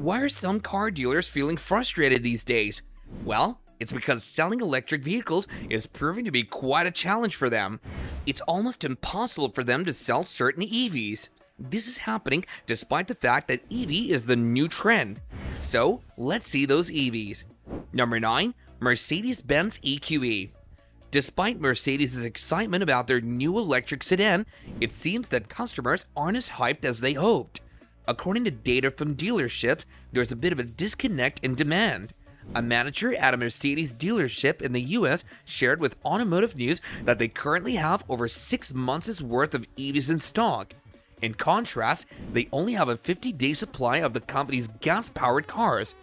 Why are some car dealers feeling frustrated these days? Well, it's because selling electric vehicles is proving to be quite a challenge for them. It's almost impossible for them to sell certain EVs. This is happening despite the fact that EV is the new trend. So, let's see those EVs. Number 9. Mercedes-Benz EQE. Despite Mercedes' excitement about their new electric sedan, it seems that customers aren't as hyped as they hoped. According to data from dealerships, there's a bit of a disconnect in demand. A manager at a Mercedes dealership in the US shared with Automotive News that they currently have over 6 months' worth of EVs in stock. In contrast, they only have a 50-day supply of the company's gas-powered cars.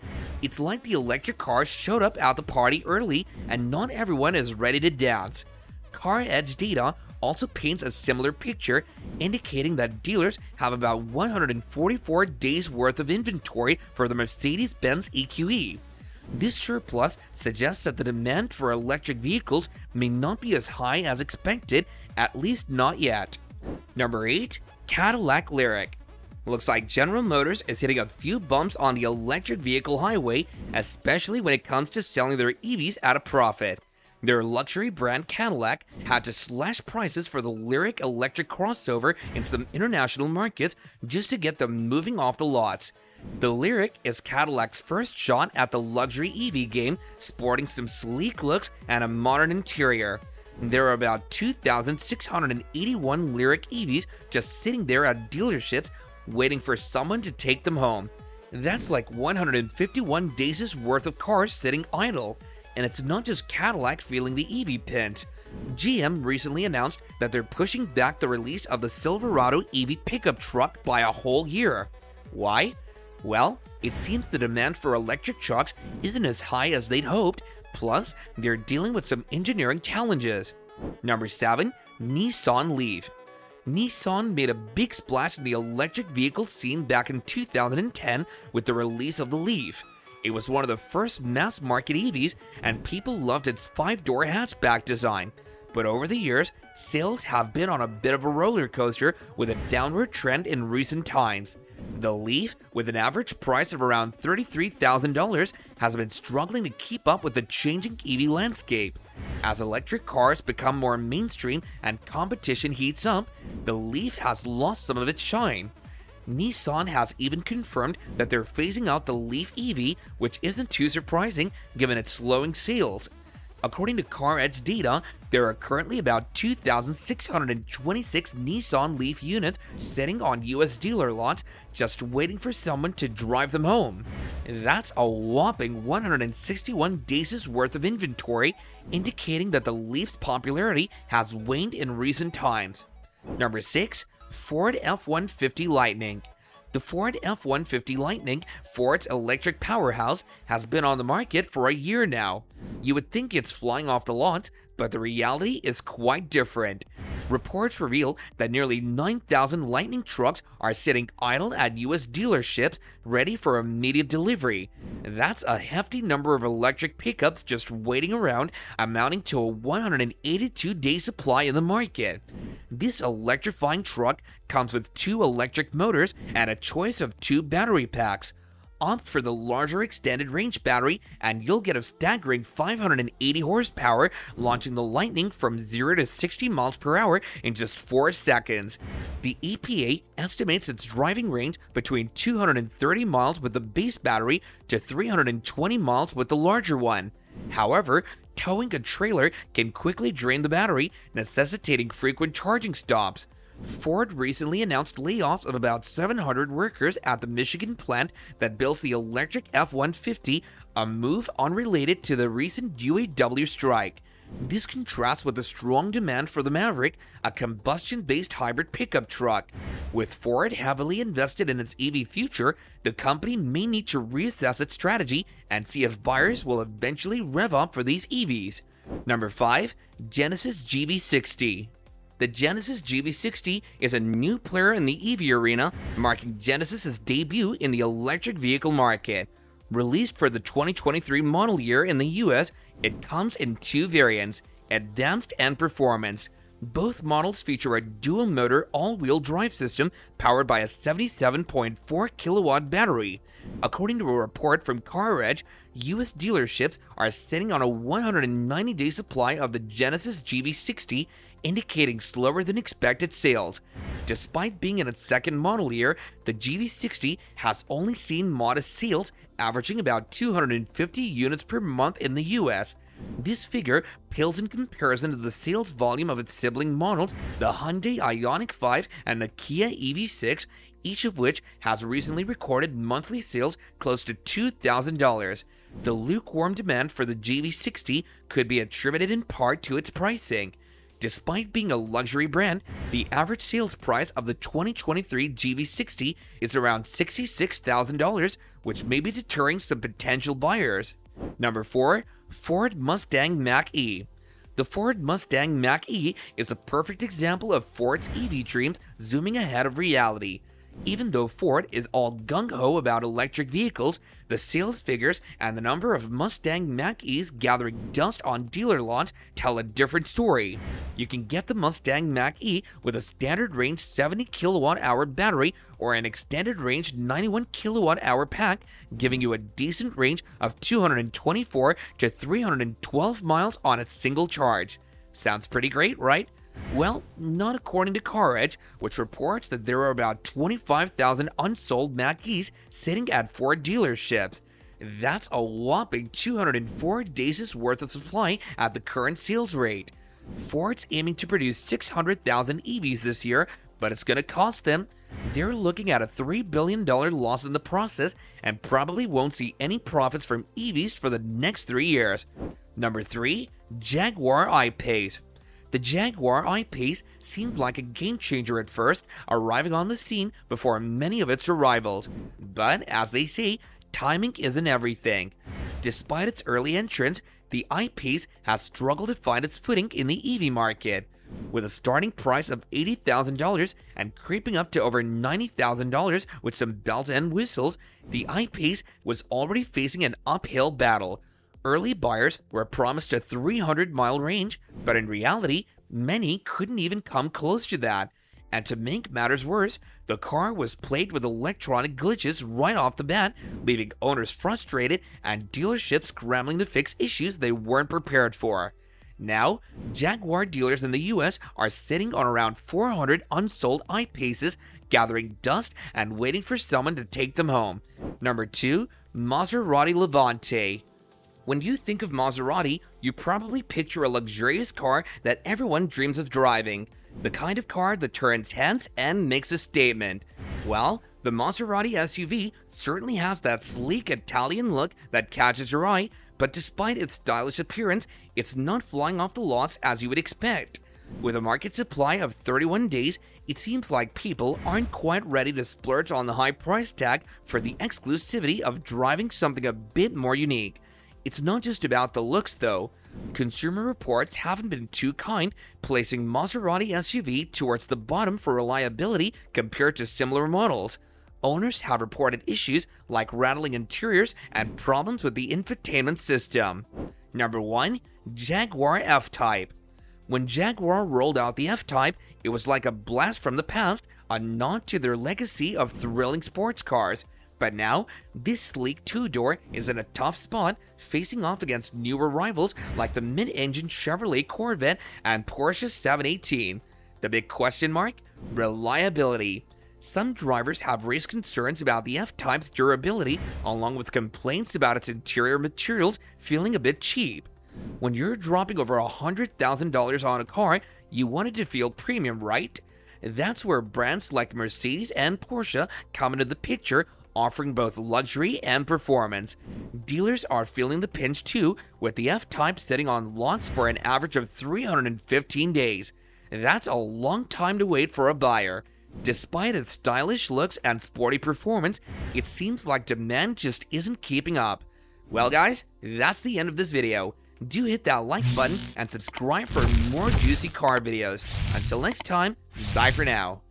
It's like the electric cars showed up at the party early and not everyone is ready to dance. CarEdge data also paints a similar picture, indicating that dealers have about 144 days worth of inventory for the Mercedes-Benz EQE. This surplus suggests that the demand for electric vehicles may not be as high as expected, at least not yet. Number 8. Cadillac Lyriq. Looks like General Motors is hitting a few bumps on the electric vehicle highway, especially when it comes to selling their EVs at a profit. Their luxury brand Cadillac had to slash prices for the Lyriq electric crossover in some international markets just to get them moving off the lots. The Lyriq is Cadillac's first shot at the luxury EV game, sporting some sleek looks and a modern interior. There are about 2,681 Lyriq EVs just sitting there at dealerships waiting for someone to take them home. That's like 151 days' worth of cars sitting idle. And it's not just Cadillac feeling the EV pinch. GM recently announced that they're pushing back the release of the Silverado EV pickup truck by a whole year. Why? Well, it seems the demand for electric trucks isn't as high as they'd hoped, plus they're dealing with some engineering challenges. Number 7. Nissan Leaf. Nissan made a big splash in the electric vehicle scene back in 2010 with the release of the Leaf. It was one of the first mass-market EVs, and people loved its 5-door hatchback design. But over the years, sales have been on a bit of a roller coaster with a downward trend in recent times. The Leaf, with an average price of around $33,000, has been struggling to keep up with the changing EV landscape. As electric cars become more mainstream and competition heats up, the Leaf has lost some of its shine. Nissan has even confirmed that they're phasing out the Leaf EV, which isn't too surprising given its slowing sales. According to CarEdge data, there are currently about 2,626 Nissan Leaf units sitting on US dealer lots just waiting for someone to drive them home. That's a whopping 161 days' worth of inventory, indicating that the Leaf's popularity has waned in recent times. Number 6. Ford F-150 Lightning. The Ford F-150 Lightning, Ford's electric powerhouse, has been on the market for a year now. You would think it's flying off the lot, but the reality is quite different. Reports reveal that nearly 9,000 Lightning trucks are sitting idle at US dealerships ready for immediate delivery. That's a hefty number of electric pickups just waiting around, amounting to a 182-day supply in the market. This electrifying truck comes with 2 electric motors and a choice of 2 battery packs. Opt for the larger extended range battery and you'll get a staggering 580 horsepower, launching the Lightning from 0 to 60 miles per hour in just 4 seconds. The EPA estimates its driving range between 230 miles with the base battery to 320 miles with the larger one. However, towing a trailer can quickly drain the battery, necessitating frequent charging stops. Ford recently announced layoffs of about 700 workers at the Michigan plant that builds the electric F-150, a move unrelated to the recent UAW strike. This contrasts with the strong demand for the Maverick, a combustion-based hybrid pickup truck. With Ford heavily invested in its EV future, the company may need to reassess its strategy and see if buyers will eventually rev up for these EVs. Number 5. Genesis GV60. The Genesis GV60 is a new player in the EV arena, marking Genesis's debut in the electric vehicle market. Released for the 2023 model year in the US, it comes in 2 variants, Advanced and Performance. Both models feature a dual-motor all-wheel drive system powered by a 77.4 kilowatt battery. According to a report from CarEdge, US dealerships are sitting on a 190-day supply of the Genesis GV60, indicating slower than expected sales. Despite being in its second model year, the GV60 has only seen modest sales, averaging about 250 units per month in the US. This figure pales in comparison to the sales volume of its sibling models, the Hyundai Ioniq 5 and the Kia EV6, each of which has recently recorded monthly sales close to $2,000. The lukewarm demand for the GV60 could be attributed in part to its pricing. Despite being a luxury brand, the average sales price of the 2023 GV60 is around $66,000, which may be deterring some potential buyers. Number 4. Ford Mustang Mach-E. The Ford Mustang Mach-E is a perfect example of Ford's EV dreams zooming ahead of reality. Even though Ford is all gung-ho about electric vehicles, the sales figures and the number of Mustang Mach-E's gathering dust on dealer lots tell a different story. You can get the Mustang Mach-E with a standard range 70 kilowatt-hour battery or an extended range 91 kilowatt-hour pack, giving you a decent range of 224 to 312 miles on a single charge. Sounds pretty great, right? Well, not according to CarEdge, which reports that there are about 25,000 unsold Mach-E's sitting at Ford dealerships. That's a whopping 204 days' worth of supply at the current sales rate. Ford's aiming to produce 600,000 EVs this year, but it's going to cost them. They're looking at a $3 billion loss in the process and probably won't see any profits from EVs for the next 3 years. Number 3. Jaguar I-Pace. The Jaguar I-Pace seemed like a game changer at first, arriving on the scene before many of its rivals. But as they say, timing isn't everything. Despite its early entrance, the I-Pace has struggled to find its footing in the EV market. With a starting price of $80,000 and creeping up to over $90,000 with some bells and whistles, the I-Pace was already facing an uphill battle. Early buyers were promised a 300-mile range, but in reality, many couldn't even come close to that. And to make matters worse, the car was plagued with electronic glitches right off the bat, leaving owners frustrated and dealerships scrambling to fix issues they weren't prepared for. Now, Jaguar dealers in the US are sitting on around 400 unsold I-Paces, gathering dust and waiting for someone to take them home. Number 2. Maserati Levante. When you think of Maserati, you probably picture a luxurious car that everyone dreams of driving. The kind of car that turns heads and makes a statement. Well, the Maserati SUV certainly has that sleek Italian look that catches your eye, but despite its stylish appearance, it's not flying off the lots as you would expect. With a market supply of 31 days, it seems like people aren't quite ready to splurge on the high price tag for the exclusivity of driving something a bit more unique. It's not just about the looks though. Consumer Reports haven't been too kind, placing Maserati SUV towards the bottom for reliability compared to similar models. Owners have reported issues like rattling interiors and problems with the infotainment system. Number 1. Jaguar F-Type. When Jaguar rolled out the F-Type, it was like a blast from the past, a nod to their legacy of thrilling sports cars. But now, this sleek two-door is in a tough spot, facing off against newer rivals like the mid-engine Chevrolet Corvette and Porsche 718. The big question mark? Reliability. Some drivers have raised concerns about the F-Type's durability, along with complaints about its interior materials feeling a bit cheap. When you're dropping over $100,000 on a car, you want it to feel premium, right? That's where brands like Mercedes and Porsche come into the picture, offering both luxury and performance. Dealers are feeling the pinch too, with the F-Type sitting on lots for an average of 315 days. That's a long time to wait for a buyer. Despite its stylish looks and sporty performance, it seems like demand just isn't keeping up. Well guys, that's the end of this video. Do hit that like button and subscribe for more juicy car videos. Until next time, bye for now.